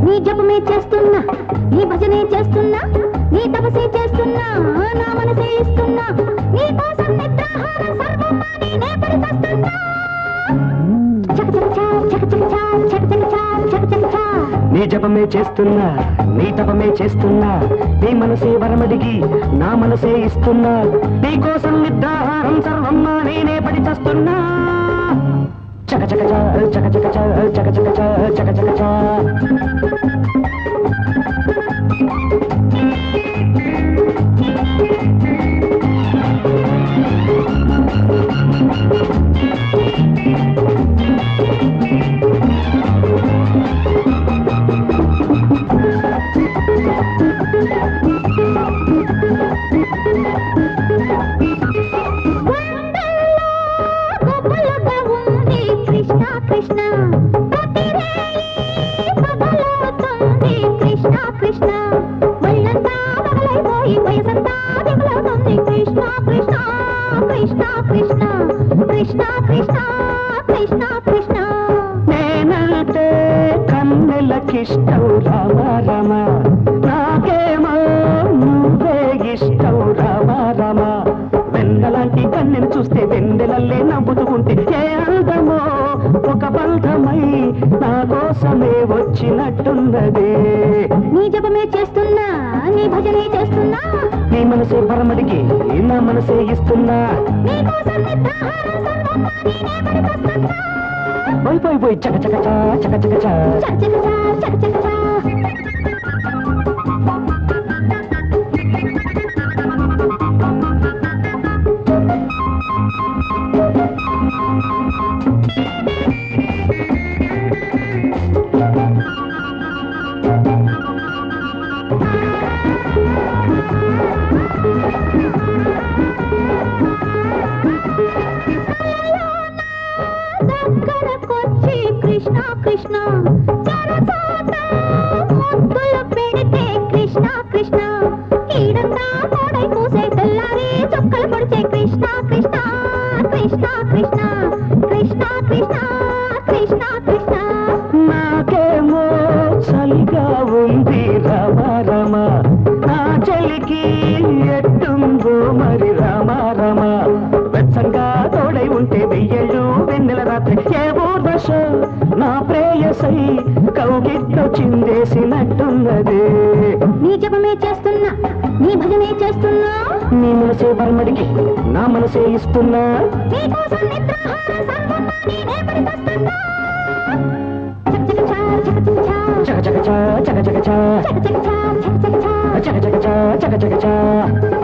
నీ జపమే చేస్తున్నా, నీ భజనే చేస్తున్నా, నీ తపసే చేస్తున్నా, నా మనసే ఇస్తున్నా, నీ కోసం నిద్రాహారం సర్వం నేనే పరిచేస్తున్నా. నీ జపమే చేస్తున్నా, నీ తపమే చేస్తున్నా, నీ మనసే వరమడిగి నా మనసే ఇస్తున్నా, నీ కోసం నిద్రాహారం సర్వం నేనే పరిచేస్తున్నా. చక చక చక చక చక చక చక చక చక. కృష్ణ కృష్ణ కృష్ణ కృష్ణ ఒళ్ళంతా పగలైపోయి వయసంతా దిగులవుతుంది. కృష్ణ కృష్ణ కృష్ణ కృష్ణ కృష్ణ కృష్ణ కృష్ణ కృష్ణ. నేనంటే కన్నెలకిష్టం రామ రామ, నాకేమో నువ్వే ఇష్టం రామ రామ. వెన్నలాంటి కన్నెను చూస్తే వెన్నెలల్లే నవ్వుతూ ఉంటే ఏ అందమో ఒక బంధమై నా కోసమే వచ్చినట్టున్నదే. నీ జపమే చేస్తున్నా, నీ భజనే చేస్తున్నా, నీ మనసే పరమడికి నా మనసే ఇస్తున్నా, నీ కోసం నిద్రాహారం సర్వం నేనే పరిచేస్తున్నా. పోయి పోయి పోయి చక చక చక చక చక. చకచక చకచక. దగ్గరకొచ్చి కృష్ణ కృష్ణ చరచాట ముద్దులు పెడితే కృష్ణ కృష్ణ ఈడంతా కోడై పూసే తెల్లారి చుక్కలు పొడిచే కృష్ణ కృష్ణ కృష్ణ కృష్ణ కృష్ణ కృష్ణ కృష్ణ కృష్ణ. నాకేమో చలిగా ఉంది రామ రామ, నా చలికి ఎట్టుందో మరి రామ రామ. వెచ్చంగా తోడై ఉంటే వెయ్యేళ్ళు వెన్నెల రాత్రి ఏ ఊర్వశ నా ప్రేయసై కౌగిట్లో చిందేసినట్టున్నదే. నీ జపమే చేస్తున్నా, నీ భజనే చేస్తున్నా, నీ మనసే బర్మడికి నా మనసే ఇస్తున్నా, నీ కోసం నిద్రాహారం సర్వం నేనే పరిచేస్తున్నా. చకచక చక చక చక చక చక చకచక చకచక చక చక చక చక చక.